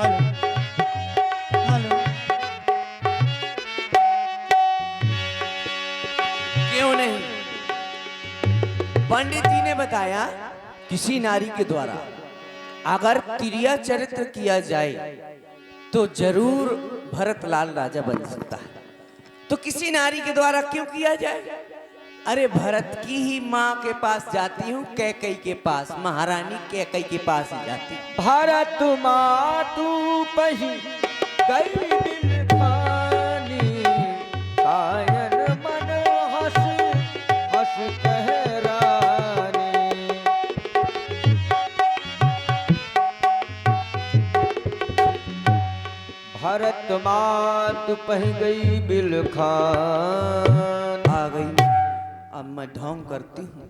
Hello. क्यों नहीं? पंडित जी ने बताया किसी नारी के द्वारा अगर तिरिया चरित्र किया जाए तो जरूर भरतलाल राजा बन सकता है। तो किसी नारी के द्वारा क्यों किया जाए? अरे भरत की ही माँ के पास जाती हूँ, कैकई के पास, महारानी कैकई के पास ही जाती हूँ। भारत मातु पही गई दिल खानी, कायन मन हस हस कह रानी। भारत मातु पह गई बिल खान। आ गई, अब मैं ढोंग करती हूँ।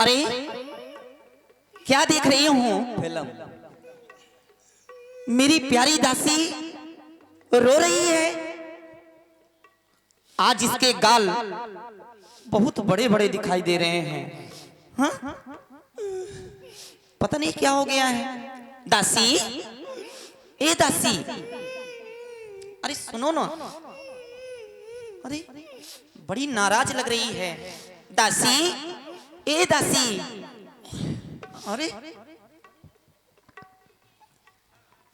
अरे क्या देख रही हूँ? फिल्म। मेरी प्यारी दासी रो रही है। आज इसके गाल बहुत बड़े बड़े दिखाई दे रहे हैं। हाँ? पता नहीं क्या हो गया है। दासी, ए दासी, अरे सुनो ना। अरे बड़ी नाराज लग रही है दासी। ए दासी, अरे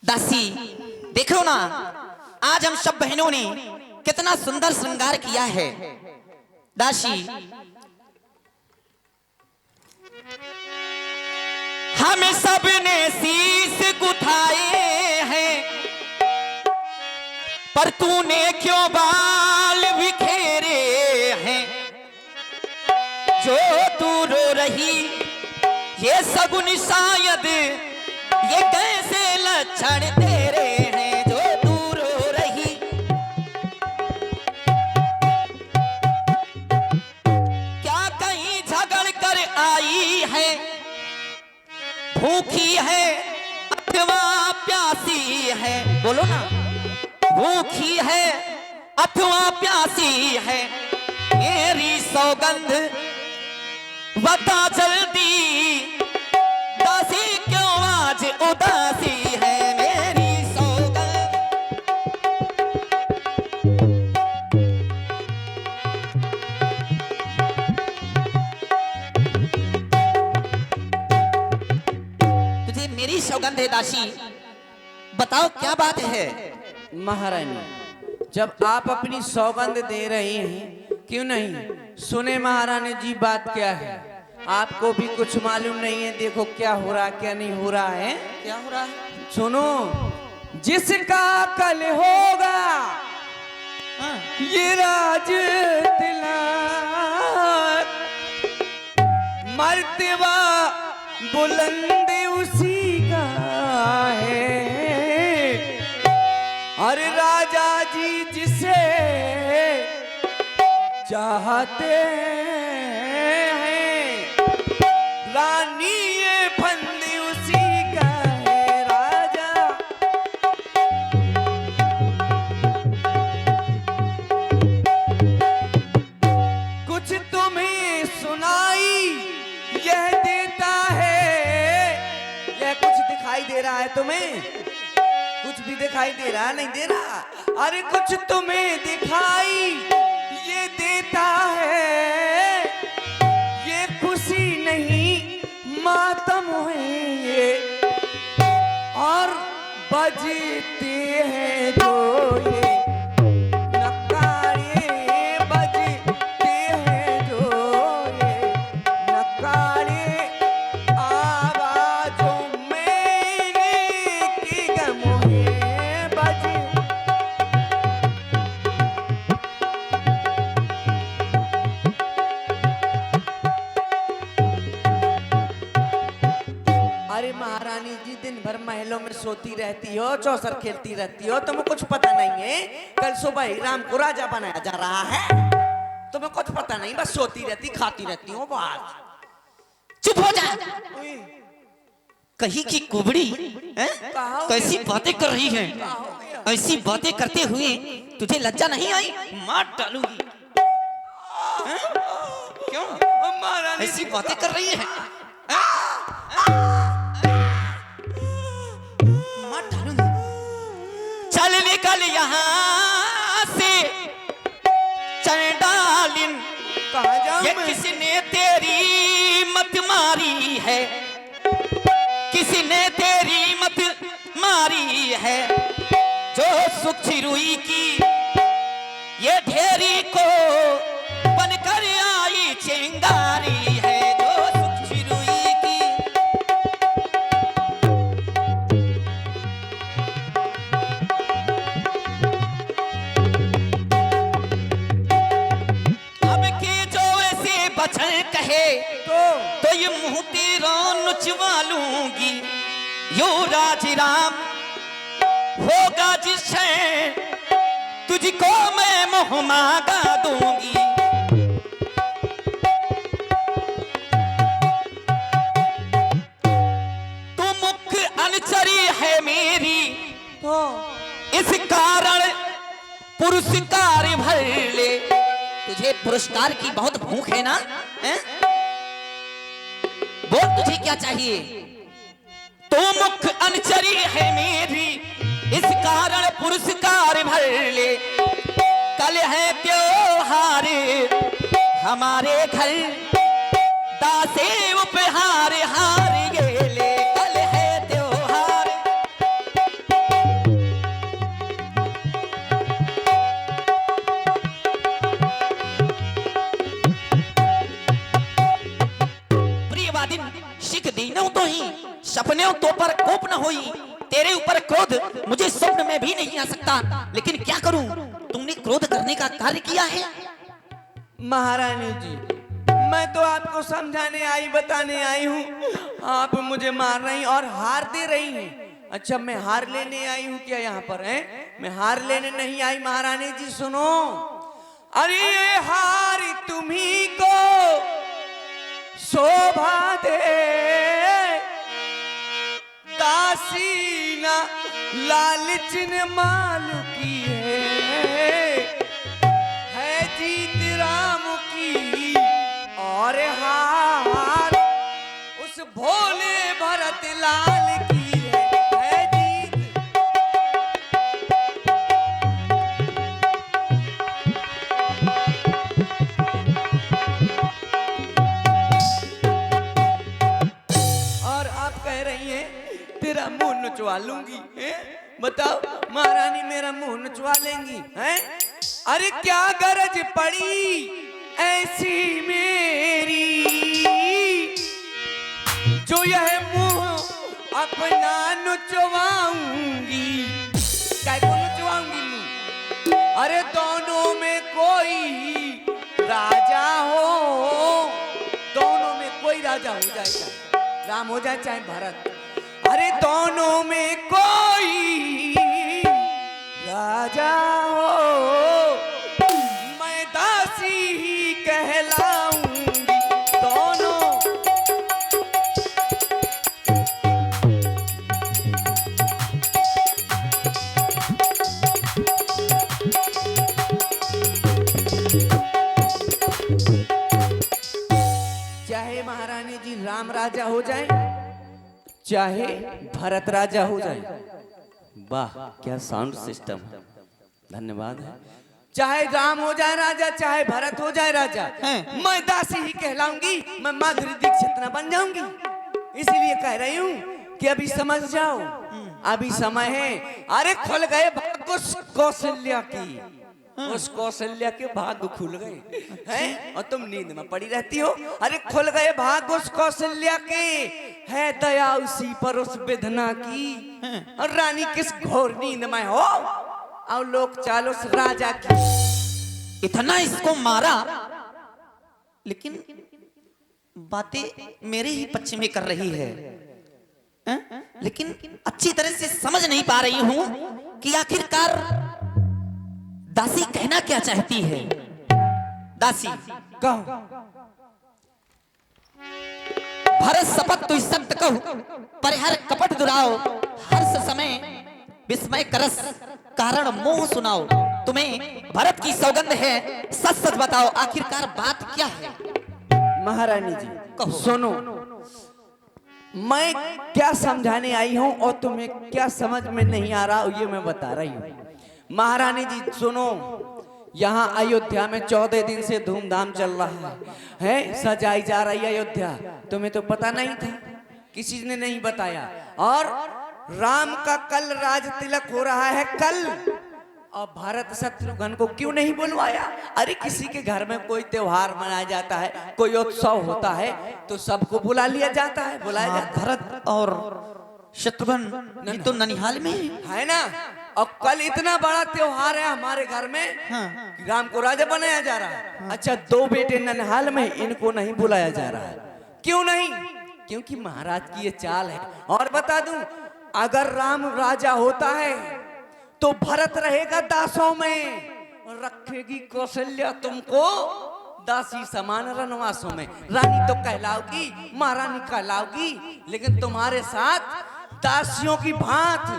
दासी देखो ना, आज हम सब बहनों ने कितना सुंदर श्रृंगार किया है। दासी, हम सब ने शीश गुथाए हैं, पर तूने क्यों बाल बिखेरे हैं? जो तू रो रही ये सगुन शायद ये कैसे लक्षण तेरे हैं? जो तू रो रही क्या कहीं झगड़ कर आई है? भूखी है अथवा प्यासी है? बोलो ना, भूखी है अथवा प्यासी है? मेरी सौगंध बता जल्दी, दासी क्यों आज उदासी है? मेरी सौगंध। तुझे मेरी सौगंध है दासी, बताओ क्या बात है? महारानी, जब आप अपनी सौगंध दे रही हैं, क्यों नहीं सुने महारानी जी बात क्या है? आपको भी कुछ मालूम नहीं है। देखो क्या हो रहा क्या नहीं हो रहा है। क्या हो रहा है? सुनो, जिसका कल होगा हाँ। ये राज तिलक, मर्तबा बुलंद उसी का है। अरे राजा जी जिसे चाहते हैं, रानी ये फंद उसी का है। राजा कुछ तुम्हें सुनाई यह देता है, यह कुछ दिखाई दे रहा है तुम्हें? कुछ भी दिखाई दे रहा नहीं दे रहा? अरे कुछ तुम्हें दिखाई ये देता है, ये खुशी नहीं मातम है ये। और बजते हैं जो ये नगाड़े, बजते हैं जो ये नगाड़े, आवाजों में की गम है बज। अरे महारानी जी दिन भर महलों में सोती रहती हो, चौसर खेलती रहती हो, तुम्हें कुछ पता नहीं है? कल सुबह ही राम को राजा बनाया जा रहा है, तुम्हें कुछ पता नहीं, बस सोती रहती खाती रहती हो। बस चुप हो जा। कहीं की कुबड़ी हैं? कैसी बातें कर रही है? ऐसी बातें करते हुए तुझे लज्जा नहीं आई? मार डालूंगी। हैं? क्यों ऐसी बातें कर रही है? मार डालूंगी। चल निकल यहाँ से चंडालिन, कहाँ जाऊं ये मैं? किसने तेरी मत मारी है? किसने तेरी मत मारी है? जो सुख रुई की ये ढेरी को बनकर आई चिंगारी है। जो सुख रुई की अब की जो ऐसे बचन कहे तो ये मुंह तेरा नुचवा लूंगी। यो राज राम होगा जिससे तुझको मैं मुंह मांगा दूंगी। तू मुख अनुचरी है मेरी, इस कारण पुरस्कार भर ले। तुझे पुरस्कार की बहुत भूख है ना? हैं? बोल तुझे क्या चाहिए? तो मुख अनुचरी है मेरी, इस कारण पुरस्कार भर ले। कल है त्योहार हमारे घर, दासे उपहार हार ये ले। कल है त्योहार। प्रियवादिन शिख दीनों तो ही सपने तो पर कोप न होई। तेरे ऊपर क्रोध मुझे स्वप्न में भी नहीं आ सकता, लेकिन क्या करूं? तुमने क्रोध करने का कार्य किया है। महारानी जी, मैं तो आपको समझाने आई, बताने आई हूँ, आप मुझे मार रही और हार दे रही हैं। अच्छा, मैं हार लेने आई हूँ क्या यहाँ पर? है मैं हार लेने नहीं आई महारानी जी, सुनो। अरे ये हार तुम्ही को शोभा दे, दासी ना लालच न मालू की है जीत राम की। और हार उस भोले भरत लाल की है जीत। और आप कह रही हैं तेरा मुंह नचवा लूंगी, हैं? बताओ महारानी, मेरा मुंह नचवा लेंगी? हैं? अरे क्या गरज पड़ी ऐसी मेरी, जो यह मुंह अपना नचवाऊंगी। क्या को नचवाऊंगी मुंह? अरे दोनों में कोई राजा हो, दोनों में कोई राजा हो जाए, चाहे राम हो जाए चाहे भरत। अरे दोनों में कोई राजा हो, मैं दासी ही कहलाऊंगी। दोनों चाहे महारानी जी राम राजा हो जाए, चाहे भरत राजा हो जाए। वाह क्या साउंड सिस्टम है, धन्यवाद है। चाहे राम हो जाए राजा, चाहे भरत हो जाए राजा, मैं दासी ही कहलाऊंगी। मैं माधुरी दीक्षित न बन जाऊंगी। इसीलिए कह रही हूँ कि अभी समझ जाओ, अभी समय है। अरे खुल गए भाग उस कौशल्या की, उस कौशल्या के भाग खुल गए हैं, और तुम नींद में पड़ी रहती हो। अरे खुल गए भाग उस कौशल्या के, है दया उसी पर उस विधना की। और रानी किस घोर नींद में हो, और लोग चाल उस राजा की। इतना इसको मारा, लेकिन बातें मेरे ही पक्ष में कर रही है। हैं? लेकिन अच्छी तरह से समझ नहीं पा रही हूं कि आखिरकार दासी कहना क्या चाहती है। दासी कहो। भरत शपथ तु सत्य कहु परिहर कपट दुराओ हर्ष समय विस्मय करस कारण मोह सुनाओ। तुम्हें भरत की सौगंध है, सच सच बताओ आखिरकार बात क्या है। महारानी जी कहो। सुनो, मैं क्या समझाने आई हूँ और तुम्हें क्या समझ में नहीं आ रहा ये मैं बता रही हूँ। महारानी जी सुनो, यहाँ अयोध्या में 14 दिन से धूमधाम चल रहा है, सजाई जा रही है अयोध्या। तुम्हें तो पता नहीं था, किसी ने नहीं बताया। और राम का कल राज तिलक हो रहा है कल, और भारत शत्रुघ्न को क्यों नहीं बुलवाया? अरे किसी के घर में कोई त्योहार मनाया जाता है, कोई उत्सव होता है तो सबको बुला लिया जाता है, बुलाया हाँ, जाता भरत और शत्रुघ्न ये तो ननिहाल में है ना। और कल इतना बड़ा त्योहार है हमारे घर में हाँ। कि राम को राजा बनाया जा रहा है। अच्छा 2 बेटे ननिहाल में, इनको नहीं बुलाया जा रहा है, क्यों नहीं? क्योंकि महाराज की ये चाल है। और बता दूं, अगर राम राजा होता है तो भरत रहेगा दासों में और रखेगी कौशल्या तुमको दासी समान रनवासों में। रानी तो कहलाओगी, महारानी कहलाओगी, लेकिन तुम्हारे साथ दासियों की भांति,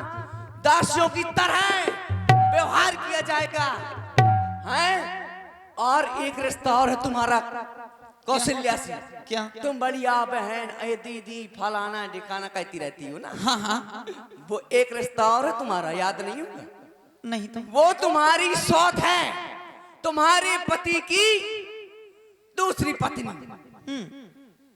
दासियों की तरह व्यवहार किया जाएगा है। और एक रिश्ता और है तुम्हारा कौशल्या से। क्या? तुम बढ़िया बहन, ए दीदी, फलाना ढिकाना कहती रहती हो ना। हाँ हाँ वो एक रिश्ता और है तुम्हारा, याद नहीं होगा? नहीं तो वो तुम्हारी सौत है, तुम्हारे पति की दूसरी पत्नी।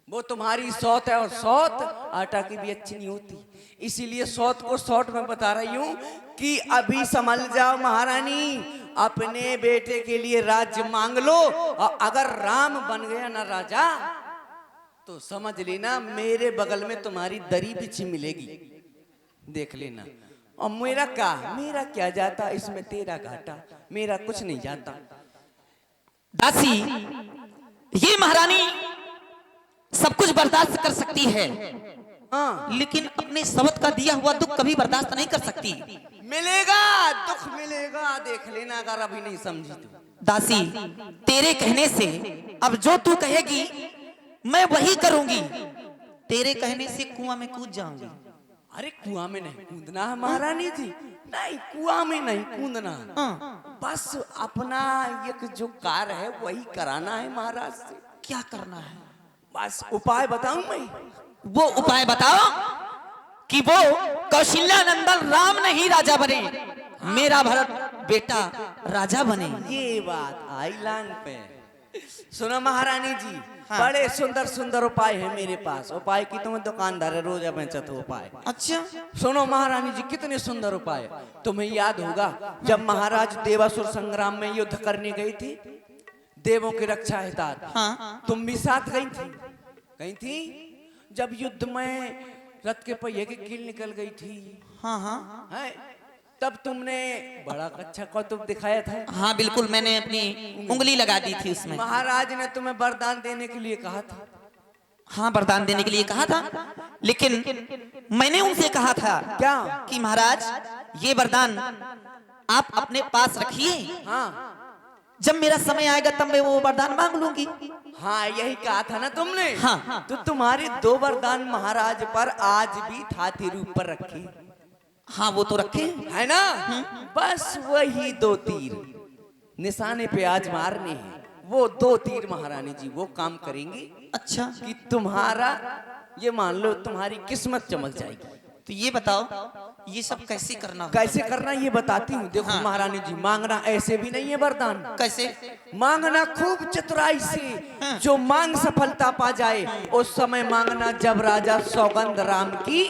वो तुम्हारी सौत है, और सौत आटा की भी अच्छी नहीं होती। इसीलिए सौत को शॉर्ट में बता रही हूँ कि अभी समझ जाओ महारानी, अपने बेटे के लिए राज्य मांग लो, और अगर राम बन गया ना राजा तो समझ लेना मेरे बगल में तुम्हारी दरी बिछी मिलेगी, देख लेना। और मेरा क्या जाता इसमें, तेरा घाटा, मेरा कुछ नहीं जाता। दासी ये महारानी सब कुछ बर्दाश्त कर सकती है, हाँ लेकिन अपने सवत का दिया हुआ दुख कभी बर्दाश्त नहीं कर सकती। मिलेगा, दुख मिलेगा, देख लेना अगर अभी नहीं समझी तो। दासी तेरे कहने से अब जो तू कहेगी मैं वही करूंगी। तेरे कहने से कुआं में कूद जाऊंगी। अरे कुआं में नहीं कूदना है महारानी जी, नहीं कुआं में नहीं कूदना, बस अपना एक जो कार्य है वही कराना है महाराज से। क्या करना है? बस उपाय बताऊं मैं? वो उपाय बताओ कि वो कौशल्या नंदन राम नहीं राजा बने, मेरा भरत बेटा राजा बने। ये बात आई लांग पे। सुनो महारानी जी, बड़े सुंदर सुंदर उपाय है मेरे पास। उपाय की तुम्हें दुकानदार है, रोज बेचत उपाय। अच्छा सुनो महारानी जी, कितने सुंदर उपाय। तुम्हें याद होगा जब महाराज देवासुर संग्राम में युद्ध करने गई थी, देवों की रक्षा हितार्थ, हाँ। तुम भी साथ गई थी? गई थी जब युद्ध में रथ के पहिए की कील निकल गई थी, हाँ हाँ है? तब तुमने बड़ा अच्छा कौतुक दिखाया था। हाँ बिल्कुल, मैंने अपनी उंगली लगा दी थी उसमें। महाराज ने तुम्हें वरदान देने के लिए कहा था। हाँ वरदान देने के लिए कहा था, लेकिन मैंने उनसे कहा था क्या? कि महाराज ये वरदान आप अपने पास रखिए, हाँ जब मेरा समय आएगा तब मैं वो वरदान मांग लूंगी। हाँ यही कहा था ना तुमने। हाँ। तो तुम्हारे 2 वरदान महाराज पर आज भी थाती रूप पर रखे, हाँ वो तो रखे है ना। बस वही 2 तीर निशाने पे आज मारने हैं। वो 2 तीर महारानी जी वो काम करेंगे। अच्छा कि तुम्हारा ये मान लो तुम्हारी किस्मत चमक जाएगी। तो ये बताओ ये सब कैसे करना होगा? कैसे करना ये बताती हूँ। देखो हाँ। महारानी जी, मांगना ऐसे भी नहीं है वरदान। कैसे? मांगना खूब चतुराई से, जो मांग सफलता पा जाए उस समय मांगना जब राजा सौगंध राम की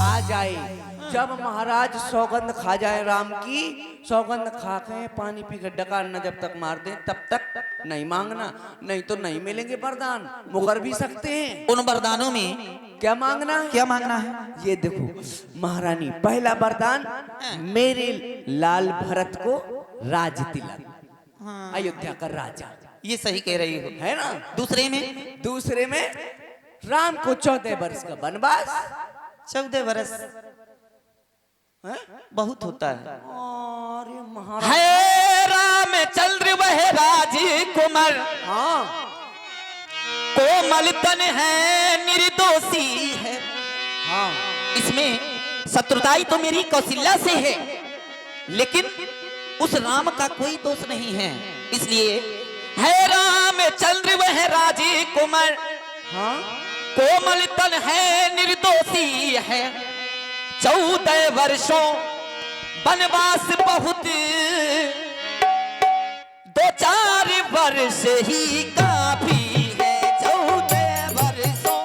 आ जाए। जब महाराज सौगंध खा जाए राम की, सौगंध खा के पानी पी के डकार न जब तक मार दे तब तक नहीं मांगना, नहीं तो नहीं मिलेंगे वरदान। मुकर भी सकते हैं। उन वरदानों में क्या मांगना है? क्या मांगना है? ये देखो महारानी, पहला वरदान मेरे लाल भरत को राज तिलक, अयोध्या का राजा। ये सही कह रही हो, है ना। दूसरे में? दूसरे में राम को 14 वर्ष का वनवास। 14 वर्ष हैं? बहुत होता है। अरे महाराज, है रामचंद्र वह राजकुमार हाँ को कोमल तन है निर्दोषी है। हाँ इसमें शत्रुताई तो मेरी कौशल्या से है, लेकिन उस राम का कोई दोष नहीं है, इसलिए है रामचंद्र वह राजे कुमार। हाँ कोमल तन है निर्दोषी है, 14 वर्षों वनवास बहुत, 2-4 वर्ष ही काफी है, 14 वर्षों।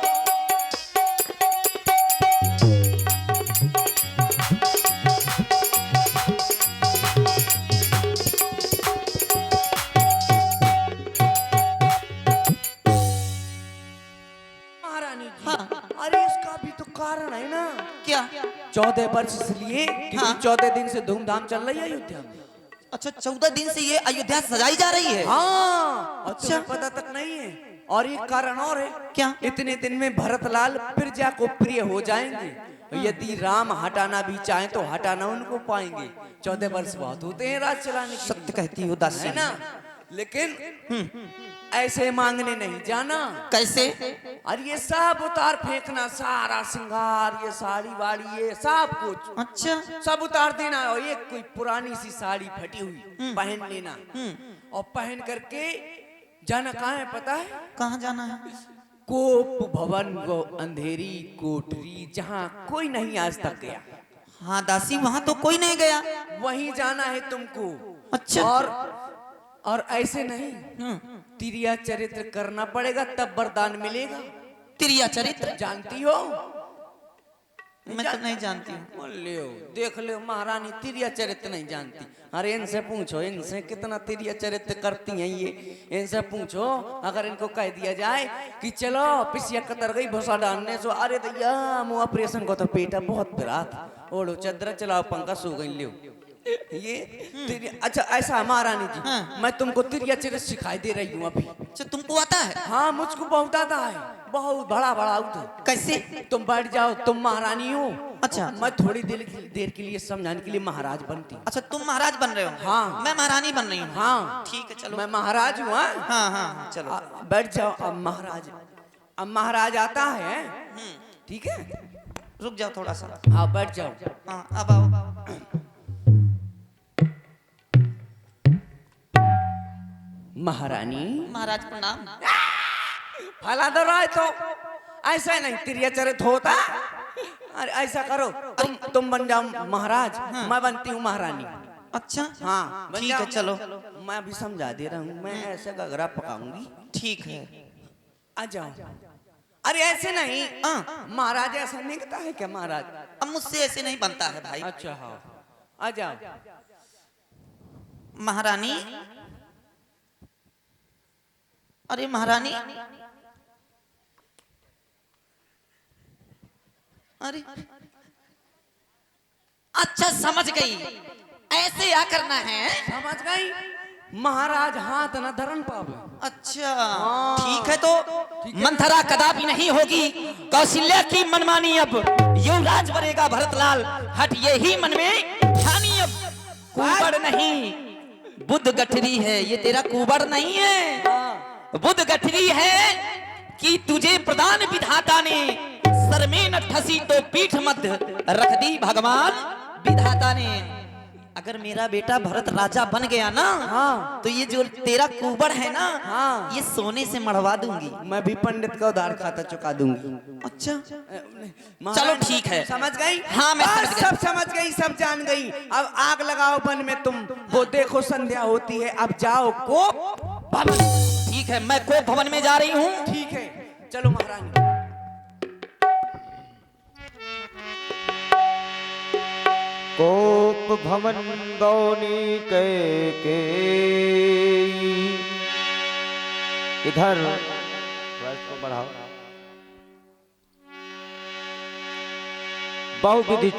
महारानी जी, हाँ। अरे इसका भी तो कारण है ना। क्या? 14 वर्ष इसलिए क्योंकि हाँ। 14 दिन से धूमधाम चल रही है अयोध्या में। अच्छा, 14 दिन से ये अयोध्या सजाई जा रही है। हाँ, और अच्छा। तुम्हें पता तक नहीं है। और एक कारण और है। क्या? इतने दिन में भरतलाल प्रजा को प्रिय हो जाएंगे। यदि राम हटाना भी चाहे तो हटाना उनको पाएंगे। 14 वर्ष बहुत होते हैं राज चलाने के सत्य कहती हो दासी। है ना। लेकिन ऐसे मांगने नहीं जाना। कैसे? और ये सब उतार फेंकना, सारा श्रृंगार, ये साड़ी वाड़ी, ये सब कुछ अच्छा। सब उतार देना। और एक कोई पुरानी सी साड़ी फटी हुई पहन लेना, और पहन करके जाना कहाँ है पता है? कहाँ जाना है? कोप भवन, वो अंधेरी कोठरी जहाँ कोई नहीं आज तक गया, हाँ दासी, वहां तो कोई नहीं गया। वहीं जाना है तुमको। अच्छा। और ऐसे नहीं, तिरिया चरित्र करना पड़ेगा तब वरदान मिलेगा। तिरिया चरित्र जानती हो? मैं तो नहीं जानती हूँ। बोल लियो, देख लो महारानी तिरिया चरित्र नहीं जानती। अरे इनसे पूछो, इनसे कितना तिरिया चरित्र करती हैं ये। इनसे पूछो, अगर इनको कह दिया जाए कि चलो पिसिया कतर गई भूसा डालने सो, अरे दैया मुँह ऑपरेशन को तो पेटा बहुत पिरात, ओढ़ो चदरा चलाओ पंखा सो गई लियो। ये अच्छा ऐसा महारानी जी, हाँ। मैं तुमको तिरिया चरित्र सिखाई दे रही हूँ अभी। अच्छा, तुमको आता है? हाँ मुझको बहुत आता है, बहुत बड़ा बड़ा आता है। कैसे? तुम बैठ जाओ, तुम महारानी हो। अच्छा। मैं थोड़ी देर के लिए समझाने के लिए महाराज बनती हूँ। अच्छा, तुम महाराज बन रहे हो? हाँ। मैं महारानी बन रही हूँ। हाँ ठीक है, चलो। मैं महाराज हूँ। हाँ? हाँ हाँ, चलो। बैठ जाओ। अब महाराज आता है, ठीक है? रुक जाओ थोड़ा सा। हाँ बैठ जाओ। हाँ, अब आओ। महारानी महाराज प्रणाम। फला दो रहा है तो ऐसा नहीं तिरिया चरित्र होता। अरे ऐसा करो, तुम बन जाओ महाराज, मैं बनती हूँ महारानी। अच्छा, हाँ बन ठीक है, जाओ। चलो। मैं अभी समझा दे रहा हूँ, मैं ऐसे गगरा पकाऊंगी। ठीक है। आ जाओ। अरे ऐसे नहीं, महाराज ऐसा निकता है क्या महाराज? अब मुझसे ऐसे नहीं बनता है भाई। अच्छा हाँ, आ जाओ। महारानी, अरे महारानी, अरे अच्छा समझ गई, ऐसे क्या करना है? समझ गई? महाराज हाथ न धरन पावे। अच्छा ठीक है, तो मंथरा कदापि नहीं होगी। कौशल्या की मनमानी अब युवराज बनेगा भरतलाल। हट यही मन में ठानी अब, कुबड़ नहीं बुद्ध गठरी है। ये तेरा कुबड़ नहीं है, बुद्ध गठरी है कि तुझे प्रदान विधाता ने सर में न ठसी तो पीठ मध्य रख दी भगवान विधाता ने। अगर मेरा बेटा भरत राजा बन गया ना, हाँ। तो ये जो तेरा कुबड़ है ना, हाँ। ये सोने से मढ़वा दूंगी। मैं भी पंडित का उधार खाता चुका दूंगी। अच्छा महाराज, चलो ठीक है। समझ गई? हाँ, मैं समझ गई। सब समझ गई, सब जान गई। अब आग लगाओ वन में तुम, वो देखो संध्या होती है। अब जाओ को भवन। ठीक है, मैं को भवन में जा रही हूँ। ठीक है, चलो महारानी। कोप भवन गौनी के इधर वॉइस को बढ़ाओ। बहुविधि